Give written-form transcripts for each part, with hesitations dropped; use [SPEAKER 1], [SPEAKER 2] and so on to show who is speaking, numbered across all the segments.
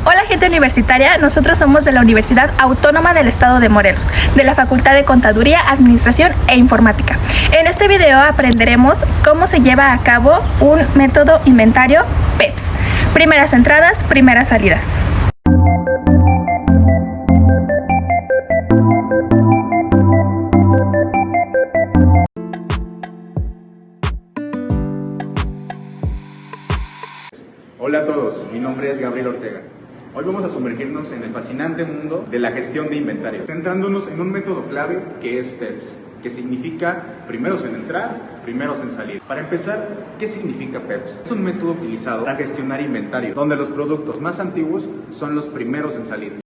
[SPEAKER 1] Hola gente universitaria, nosotros somos de la Universidad Autónoma del Estado de Morelos, de la Facultad de Contaduría, Administración e Informática. En este video aprenderemos cómo se lleva a cabo un método inventario PEPS. Primeras entradas, primeras salidas.
[SPEAKER 2] Hola a todos, mi nombre es Gabriel Ortega. Hoy vamos a sumergirnos en el fascinante mundo de la gestión de inventario, centrándonos en un método clave que es PEPS, que significa primeros en entrar, primeros en salir. Para empezar, ¿qué significa PEPS? Es un método utilizado para gestionar inventario, donde los productos más antiguos son los primeros en salir.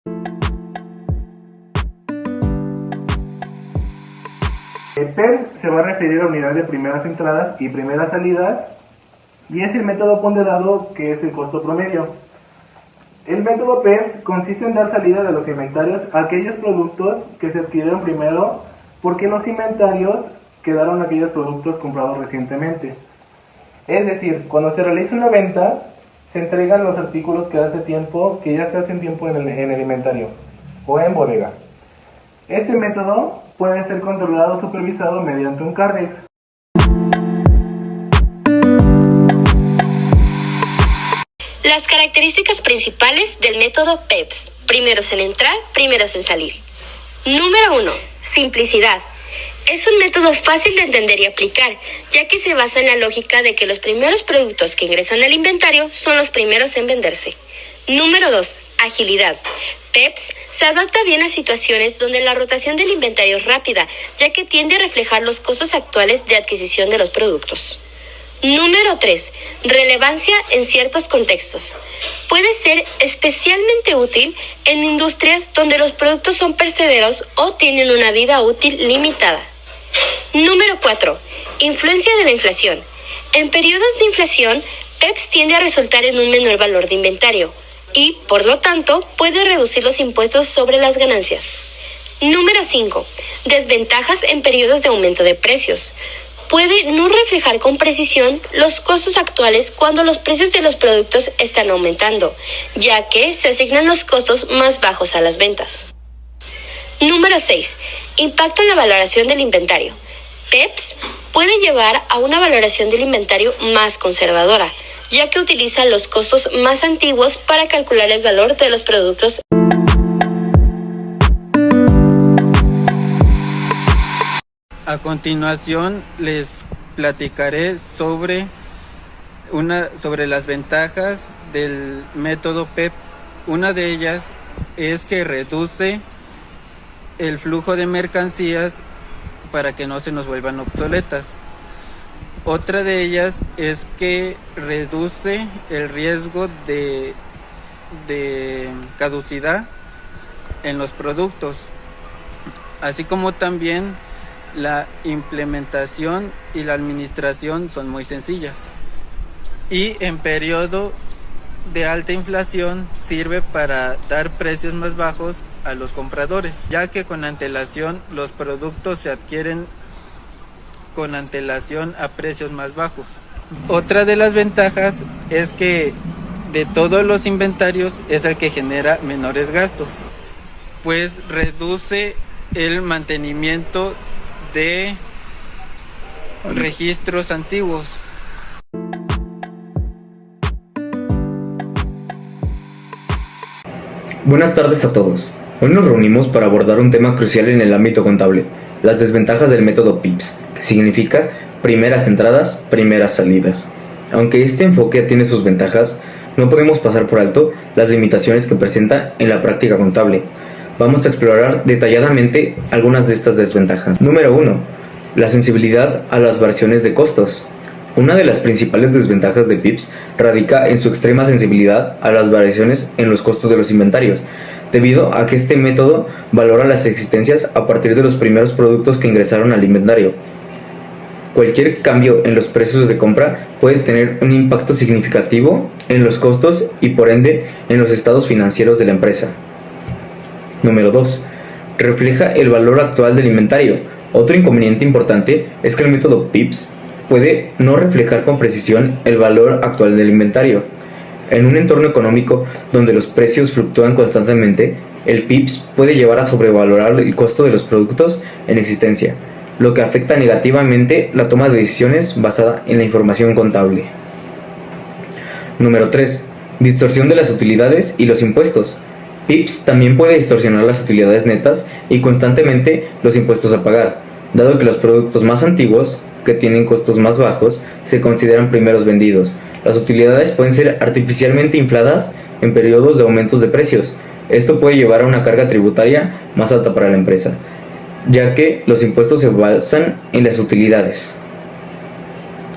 [SPEAKER 3] PEPS se va a referir a unidad de primeras entradas y primeras salidas, y es el método ponderado que es el costo promedio. El método PEPS consiste en dar salida de los inventarios a aquellos productos que se adquirieron primero, porque en los inventarios quedaron aquellos productos comprados recientemente. Es decir, cuando se realiza una venta, se entregan los artículos que ya está hace tiempo en el inventario o en bodega. Este método puede ser controlado o supervisado mediante un CARDEX.
[SPEAKER 4] Las características principales del método PEPS. Primeros en entrar, primeros en salir. Número 1. Simplicidad. Es un método fácil de entender y aplicar, ya que se basa en la lógica de que los primeros productos que ingresan al inventario son los primeros en venderse. Número 2. Agilidad. PEPS se adapta bien a situaciones donde la rotación del inventario es rápida, ya que tiende a reflejar los costos actuales de adquisición de los productos. Número 3. Relevancia en ciertos contextos. Puede ser especialmente útil en industrias donde los productos son perecederos o tienen una vida útil limitada. Número 4. Influencia de la inflación. En periodos de inflación, PEPS tiende a resultar en un menor valor de inventario y, por lo tanto, puede reducir los impuestos sobre las ganancias. Número 5. Desventajas en periodos de aumento de precios. Puede no reflejar con precisión los costos actuales cuando los precios de los productos están aumentando, ya que se asignan los costos más bajos a las ventas. Número 6. Impacto en la valoración del inventario. PEPS puede llevar a una valoración del inventario más conservadora, ya que utiliza los costos más antiguos para calcular el valor de los productos.
[SPEAKER 5] A continuación les platicaré sobre las ventajas del método PEPS. Una de ellas es que reduce el flujo de mercancías para que no se nos vuelvan obsoletas. Otra de ellas es que reduce el riesgo de caducidad en los productos, así como también la implementación y la administración son muy sencillas. Y en periodo de alta inflación sirve para dar precios más bajos a los compradores, ya que con antelación los productos se adquieren con antelación a precios más bajos. Otra de las ventajas es que de todos los inventarios es el que genera menores gastos, pues reduce el mantenimiento de registros antiguos.
[SPEAKER 6] Buenas tardes a todos. Hoy nos reunimos para abordar un tema crucial en el ámbito contable, las desventajas del método PEPS, que significa primeras entradas, primeras salidas. Aunque este enfoque tiene sus ventajas, no podemos pasar por alto las limitaciones que presenta en la práctica contable. Vamos a explorar detalladamente algunas de estas desventajas. Número 1. La sensibilidad a las variaciones de costos. Una de las principales desventajas de PEPS radica en su extrema sensibilidad a las variaciones en los costos de los inventarios, debido a que este método valora las existencias a partir de los primeros productos que ingresaron al inventario. Cualquier cambio en los precios de compra puede tener un impacto significativo en los costos y por ende en los estados financieros de la empresa. Número 2. Refleja el valor actual del inventario. Otro inconveniente importante es que el método PEPS puede no reflejar con precisión el valor actual del inventario. En un entorno económico donde los precios fluctúan constantemente, el PIPS puede llevar a sobrevalorar el costo de los productos en existencia, lo que afecta negativamente la toma de decisiones basada en la información contable. Número 3. Distorsión de las utilidades y los impuestos. PIPS también puede distorsionar las utilidades netas y constantemente los impuestos a pagar, dado que los productos más antiguos, que tienen costos más bajos, se consideran primeros vendidos. Las utilidades pueden ser artificialmente infladas en periodos de aumentos de precios. Esto puede llevar a una carga tributaria más alta para la empresa, ya que los impuestos se basan en las utilidades.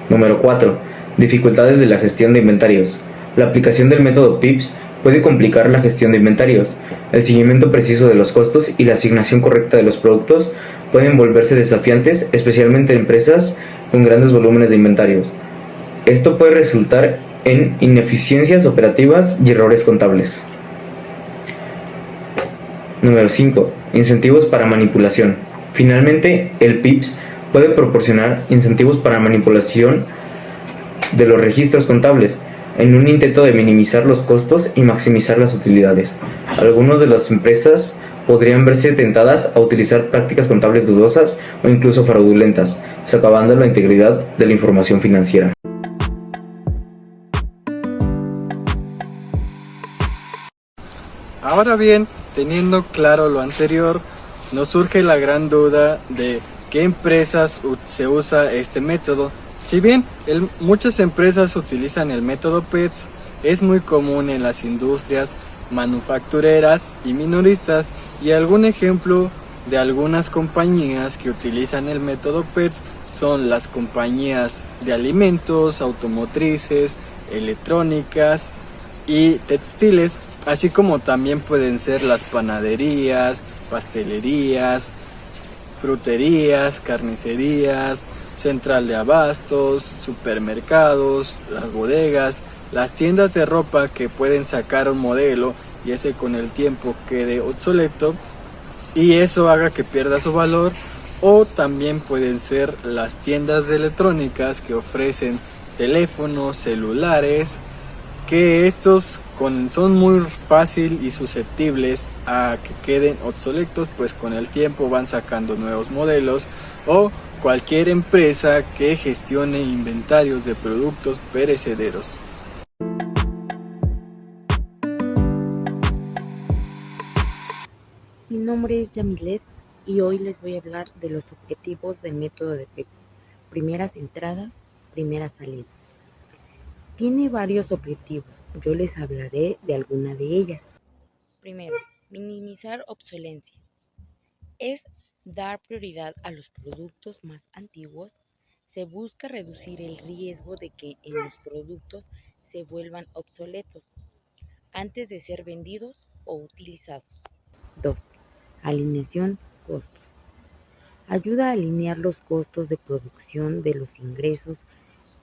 [SPEAKER 6] Número 4. Dificultades de la gestión de inventarios. La aplicación del método PIPS puede complicar la gestión de inventarios. El seguimiento preciso de los costos y la asignación correcta de los productos pueden volverse desafiantes, especialmente en empresas con grandes volúmenes de inventarios. Esto puede resultar en ineficiencias operativas y errores contables. Número 5. Incentivos para manipulación. Finalmente, el PIPS puede proporcionar incentivos para manipulación de los registros contables, en un intento de minimizar los costos y maximizar las utilidades. Algunas de las empresas podrían verse tentadas a utilizar prácticas contables dudosas o incluso fraudulentas, socavando la integridad de la información financiera.
[SPEAKER 5] Ahora bien, teniendo claro lo anterior, nos surge la gran duda de qué empresas se usa este método. Si bien muchas empresas utilizan el método PEPS, es muy común en las industrias manufactureras y minoristas, y algún ejemplo de algunas compañías que utilizan el método PEPS son las compañías de alimentos, automotrices, electrónicas y textiles, así como también pueden ser las panaderías, pastelerías, fruterías, carnicerías, central de abastos, supermercados, las bodegas, las tiendas de ropa que pueden sacar un modelo y ese con el tiempo quede obsoleto y eso haga que pierda su valor, o también pueden ser las tiendas de electrónicas que ofrecen teléfonos, celulares, que estos son muy fácil y susceptibles a que queden obsoletos, pues con el tiempo van sacando nuevos modelos, o cualquier empresa que gestione inventarios de productos perecederos.
[SPEAKER 7] Mi nombre es Yamilet y hoy les voy a hablar de los objetivos del método de PEPS. Primeras entradas, primeras salidas. Tiene varios objetivos, yo les hablaré de alguna de ellas. Primero, minimizar obsolencia. Es dar prioridad a los productos más antiguos. Se busca reducir el riesgo de que en los productos se vuelvan obsoletos antes de ser vendidos o utilizados. 2. Alineación costos. Ayuda a alinear los costos de producción de los ingresos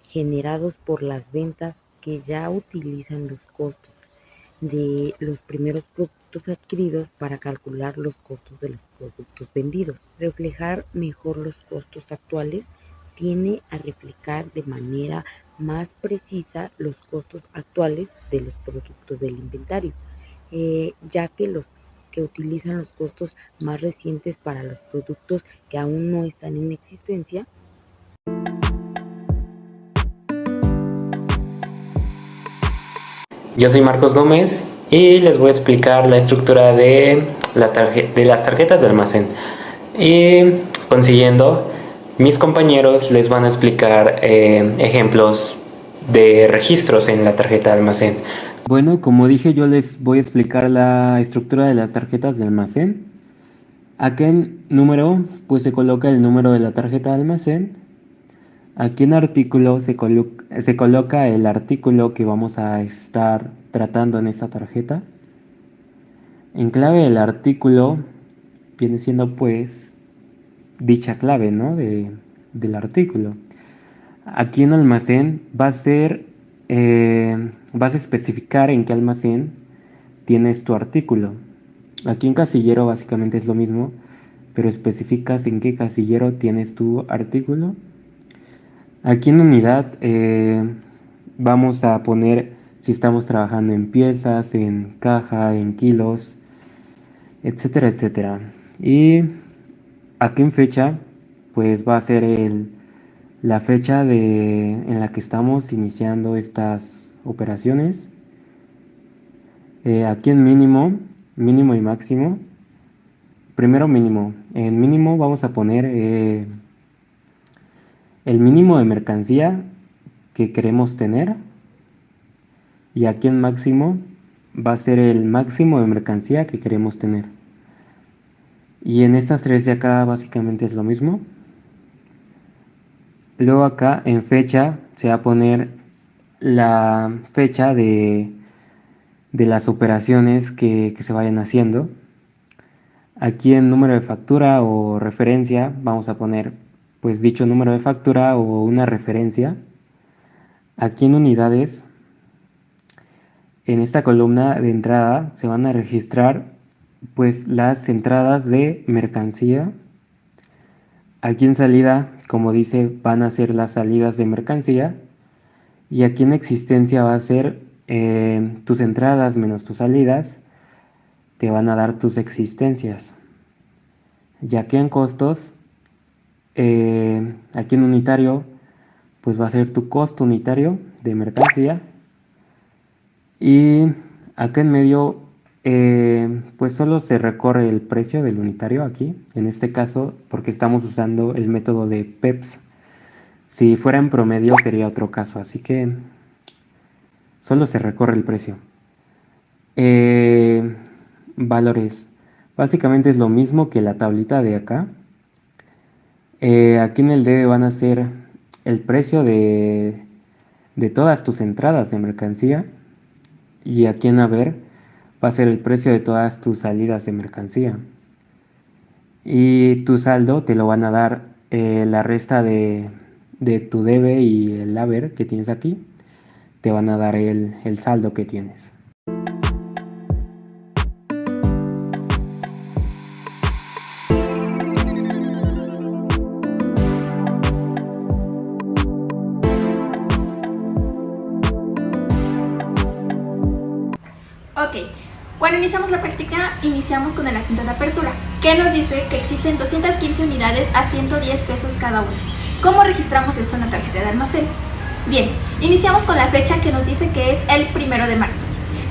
[SPEAKER 7] generados por las ventas que ya utilizan los costos de los primeros productos adquiridos para calcular los costos de los productos vendidos. Reflejar mejor los costos actuales tiende a reflejar de manera más precisa los costos actuales de los productos del inventario, ya que los que utilizan los costos más recientes para los productos que aún no están en existencia.
[SPEAKER 8] Yo soy Marcos Gómez y les voy a explicar la estructura de las tarjetas de almacén. Y consiguiendo, mis compañeros les van a explicar ejemplos de registros en la tarjeta de almacén.
[SPEAKER 9] Bueno, como dije, yo les voy a explicar la estructura de las tarjetas de almacén. Aquí en número, pues se coloca el número de la tarjeta de almacén. Aquí en artículo se coloca el artículo que vamos a estar tratando en esta tarjeta. En clave del artículo viene siendo pues dicha clave, ¿no? del artículo. Aquí en almacén vas a especificar en qué almacén tienes tu artículo. Aquí en casillero básicamente es lo mismo, pero especificas en qué casillero tienes tu artículo. Aquí en unidad vamos a poner si estamos trabajando en piezas, en caja, en kilos, etcétera, etcétera. Y aquí en fecha, pues va a ser la fecha en la que estamos iniciando estas operaciones. Aquí en mínimo y máximo. Primero mínimo. En mínimo vamos a poner el mínimo de mercancía que queremos tener. Y aquí en máximo va a ser el máximo de mercancía que queremos tener. Y en estas tres de acá básicamente es lo mismo. Luego acá en fecha se va a poner la fecha de las operaciones que se vayan haciendo. Aquí en número de factura o referencia vamos a poner pues dicho número de factura o una referencia. Aquí en unidades, en esta columna de entrada se van a registrar pues las entradas de mercancía. Aquí en salida, como dice, van a ser las salidas de mercancía. Y aquí en existencia va a ser tus entradas menos tus salidas, te van a dar tus existencias. Y aquí en costos, aquí en unitario, pues va a ser tu costo unitario de mercancía. Y acá en medio, pues solo se recorre el precio del unitario aquí, en este caso, porque estamos usando el método de PEPS. Si fuera en promedio sería otro caso, así que solo se recorre el precio. Valores. Básicamente es lo mismo que la tablita de acá. Aquí en el debe van a ser el precio de todas tus entradas de mercancía. Y aquí en haber va a ser el precio de todas tus salidas de mercancía. Y tu saldo te lo van a dar la resta de tu debe y el haber que tienes aquí. Te van a dar el saldo que tienes.
[SPEAKER 1] Ok, cuando iniciamos la práctica, iniciamos con el asiento de apertura, que nos dice que existen 215 unidades a 110 pesos cada una. ¿Cómo registramos esto en la tarjeta de almacén? Bien, iniciamos con la fecha que nos dice que es el 1 de marzo.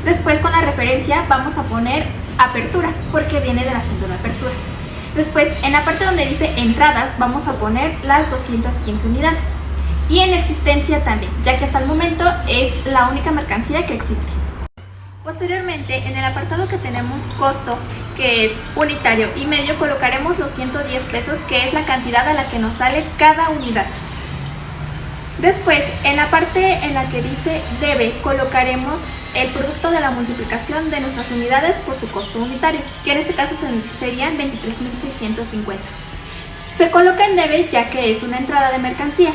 [SPEAKER 1] Después con la referencia vamos a poner apertura, porque viene del asiento de apertura. Después en la parte donde dice entradas vamos a poner las 215 unidades. Y en existencia también, ya que hasta el momento es la única mercancía que existe. Posteriormente, en el apartado que tenemos costo, que es unitario y medio, colocaremos los 110 pesos, que es la cantidad a la que nos sale cada unidad. Después, en la parte en la que dice debe, colocaremos el producto de la multiplicación de nuestras unidades por su costo unitario, que en este caso serían 23.650. Se coloca en debe ya que es una entrada de mercancía,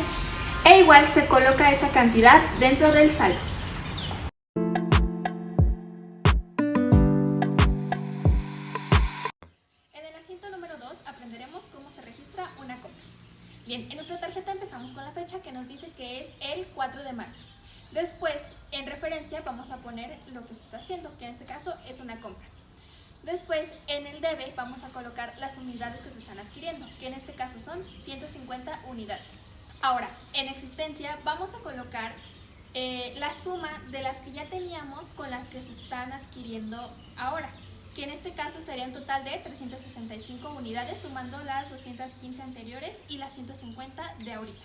[SPEAKER 1] e igual se coloca esa cantidad dentro del saldo. Aprenderemos cómo se registra una compra. Bien, en nuestra tarjeta empezamos con la fecha que nos dice que es el 4 de marzo. Después, en referencia, vamos a poner lo que se está haciendo, que en este caso es una compra. Después, en el debe, vamos a colocar las unidades que se están adquiriendo, que en este caso son 150 unidades. Ahora, en existencia, vamos a colocar la suma de las que ya teníamos con las que se están adquiriendo ahora, que en este caso sería un total de 365 unidades, sumando las 215 anteriores y las 150 de ahorita.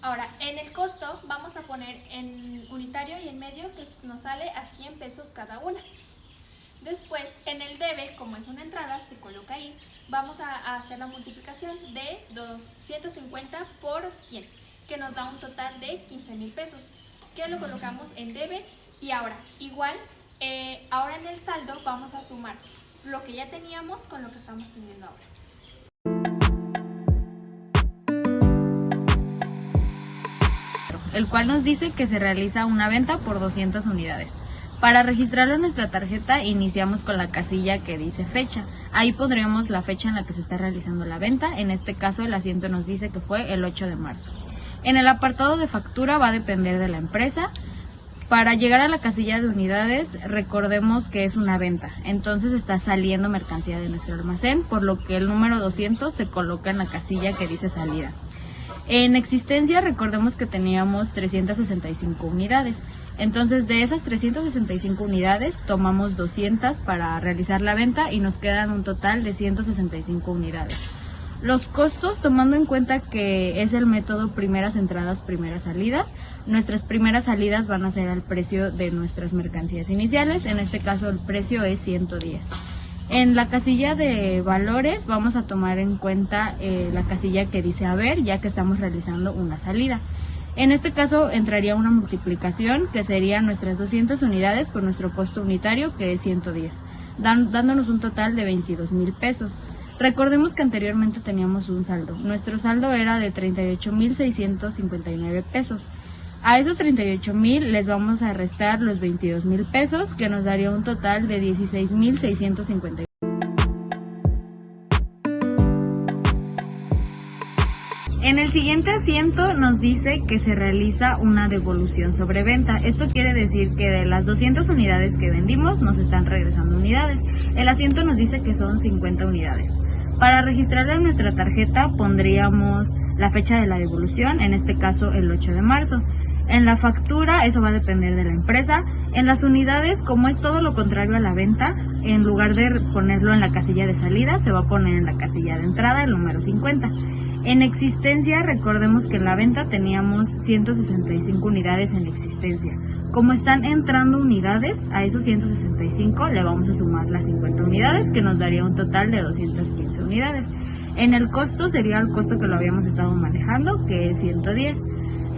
[SPEAKER 1] Ahora, en el costo vamos a poner en unitario y en medio, que nos sale a 100 pesos cada una. Después, en el debe, como es una entrada, se coloca ahí, vamos a hacer la multiplicación de 250 por 100, que nos da un total de 15,000 pesos, que lo colocamos en debe. Y ahora, igual, ahora en el saldo vamos a sumar lo que ya teníamos con lo que estamos teniendo ahora.
[SPEAKER 10] El cual nos dice que se realiza una venta por 200 unidades. Para registrarlo en nuestra tarjeta iniciamos con la casilla que dice fecha. Ahí pondremos la fecha en la que se está realizando la venta. En este caso el asiento nos dice que fue el 8 de marzo. En el apartado de factura va a depender de la empresa. Para llegar a la casilla de unidades, recordemos que es una venta, entonces está saliendo mercancía de nuestro almacén, por lo que el número 200 se coloca en la casilla que dice salida. En existencia, recordemos que teníamos 365 unidades, entonces de esas 365 unidades tomamos 200 para realizar la venta y nos quedan un total de 165 unidades. Los costos, tomando en cuenta que es el método primeras entradas, primeras salidas, nuestras primeras salidas van a ser al precio de nuestras mercancías iniciales, en este caso el precio es 110. En la casilla de valores vamos a tomar en cuenta la casilla que dice haber, ya que estamos realizando una salida. En este caso entraría una multiplicación que serían nuestras 200 unidades por nuestro costo unitario, que es 110, dándonos un total de 22,000 pesos. Recordemos que anteriormente teníamos un saldo. Nuestro saldo era de 38,659 pesos. A esos 38,000 les vamos a restar los 22,000 pesos, que nos daría un total de 16,659. En el siguiente asiento nos dice que se realiza una devolución sobre venta. Esto quiere decir que de las 200 unidades que vendimos nos están regresando unidades. El asiento nos dice que son 50 unidades. Para registrarla en nuestra tarjeta pondríamos la fecha de la devolución, en este caso el 8 de marzo. En la factura, eso va a depender de la empresa. En las unidades, como es todo lo contrario a la venta, en lugar de ponerlo en la casilla de salida, se va a poner en la casilla de entrada el número 50. En existencia, recordemos que en la venta teníamos 165 unidades en existencia. Como están entrando unidades, a esos 165 le vamos a sumar las 50 unidades, que nos daría un total de 215 unidades. En el costo sería el costo que lo habíamos estado manejando, que es 110.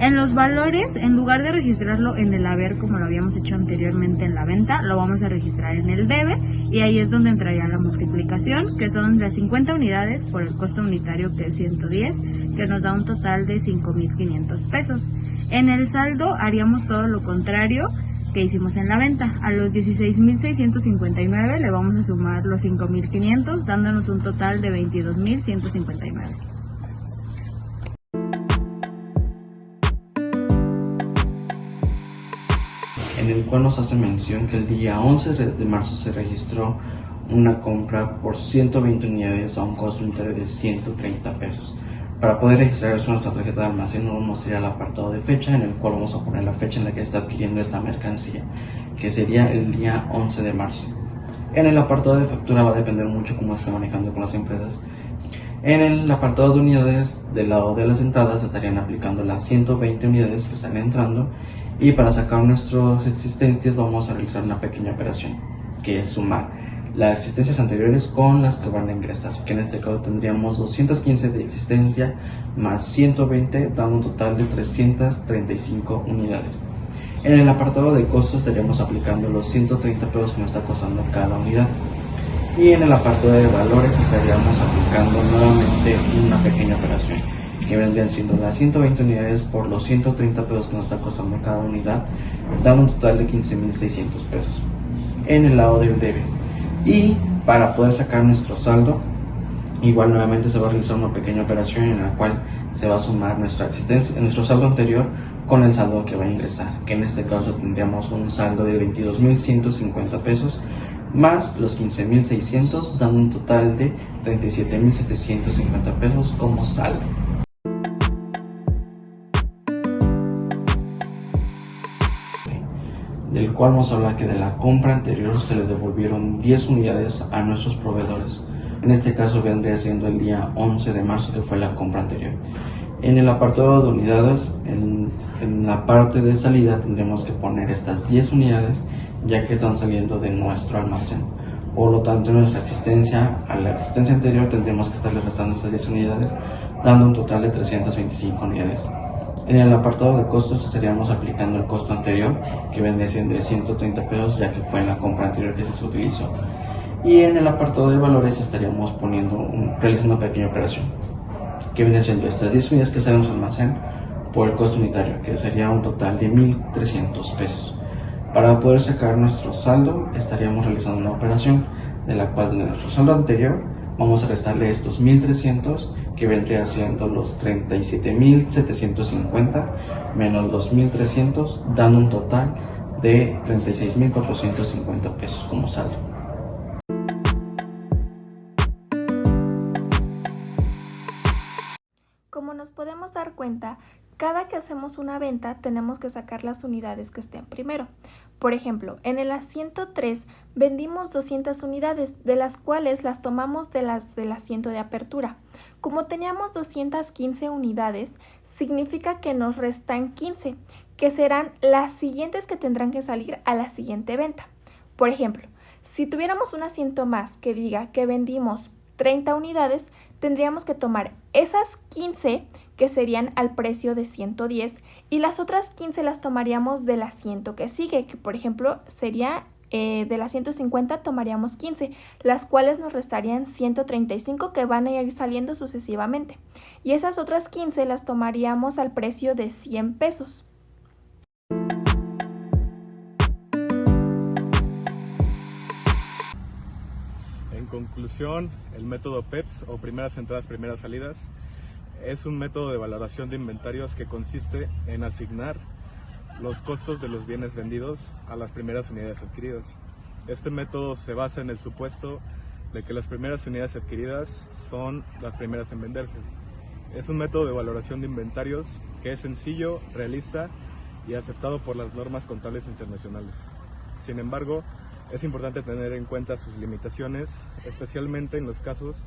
[SPEAKER 10] En los valores, en lugar de registrarlo en el haber como lo habíamos hecho anteriormente en la venta, lo vamos a registrar en el debe, y ahí es donde entraría la multiplicación, que son las 50 unidades por el costo unitario, que es 110, que nos da un total de 5,500 pesos. En el saldo haríamos todo lo contrario que hicimos en la venta. A los 16,659 le vamos a sumar los 5,500, dándonos un total de 22,159.
[SPEAKER 11] En el cual nos hace mención que el día 11 de marzo se registró una compra por 120 unidades a un costo unitario de 130 pesos. Para poder registrar eso en nuestra tarjeta de almacén, vamos a ir al apartado de fecha, en el cual vamos a poner la fecha en la que se está adquiriendo esta mercancía, que sería el día 11 de marzo. En el apartado de factura va a depender mucho cómo se esté manejando con las empresas. En el apartado de unidades, del lado de las entradas, estarían aplicando las 120 unidades que están entrando, y para sacar nuestras existencias vamos a realizar una pequeña operación, que es sumar las existencias anteriores con las que van a ingresar, que en este caso tendríamos 215 de existencia más 120, dando un total de 335 unidades. En el apartado de costos estaríamos aplicando los 130 pesos que nos está costando cada unidad. Y en el apartado de valores estaríamos aplicando nuevamente una pequeña operación, que vendrían siendo las 120 unidades por los 130 pesos que nos está costando cada unidad, dando un total de 15,600 pesos. En el lado del debe. Y para poder sacar nuestro saldo, igual nuevamente se va a realizar una pequeña operación en la cual se va a sumar nuestra existencia, nuestro saldo anterior con el saldo que va a ingresar, que en este caso tendríamos un saldo de 22,150 pesos más los 15,600, dando un total de 37,750 pesos como saldo. Del cual nos habla que de la compra anterior se le devolvieron 10 unidades a nuestros proveedores. En este caso vendría siendo el día 11 de marzo, que fue la compra anterior. En el apartado de unidades, en la parte de salida tendremos que poner estas 10 unidades, ya que están saliendo de nuestro almacén. Por lo tanto, en nuestra existencia, a la existencia anterior tendremos que estarle restando estas 10 unidades, dando un total de 325 unidades. En el apartado de costos estaríamos aplicando el costo anterior, que vendría siendo de 130 pesos, ya que fue en la compra anterior que se utilizó. Y en el apartado de valores estaríamos realizando una pequeña operación, que viene siendo estas 10 unidades que salen de su almacén por el costo unitario, que sería un total de 1,300 pesos. Para poder sacar nuestro saldo estaríamos realizando una operación, de la cual de nuestro saldo anterior vamos a restarle estos 1,300, que vendría siendo los 37,750 menos los 1,300, dando un total de 36.450 pesos como saldo.
[SPEAKER 1] Como nos podemos dar cuenta, cada que hacemos una venta tenemos que sacar las unidades que estén primero. Por ejemplo, en el asiento 3 vendimos 200 unidades, de las cuales las tomamos de las del asiento de apertura. Como teníamos 215 unidades, significa que nos restan 15, que serán las siguientes que tendrán que salir a la siguiente venta. Por ejemplo, si tuviéramos un asiento más que diga que vendimos 30 unidades, tendríamos que tomar esas 15 que serían al precio de 110 y las otras 15 las tomaríamos del asiento que sigue, que por ejemplo sería del asiento 50 tomaríamos 15, las cuales nos restarían 135 que van a ir saliendo sucesivamente. Y esas otras 15 las tomaríamos al precio de 100 pesos.
[SPEAKER 12] En conclusión, el método PEPS o primeras entradas, primeras salidas es un método de valoración de inventarios que consiste en asignar los costos de los bienes vendidos a las primeras unidades adquiridas. Este método se basa en el supuesto de que las primeras unidades adquiridas son las primeras en venderse. Es un método de valoración de inventarios que es sencillo, realista y aceptado por las normas contables internacionales. Sin embargo, es importante tener en cuenta sus limitaciones, especialmente en los casos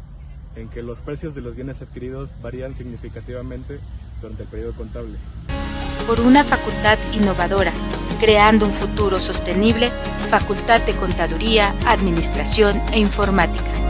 [SPEAKER 12] en que los precios de los bienes adquiridos varían significativamente durante el periodo contable.
[SPEAKER 13] Por una facultad innovadora, creando un futuro sostenible, Facultad de Contaduría, Administración e Informática.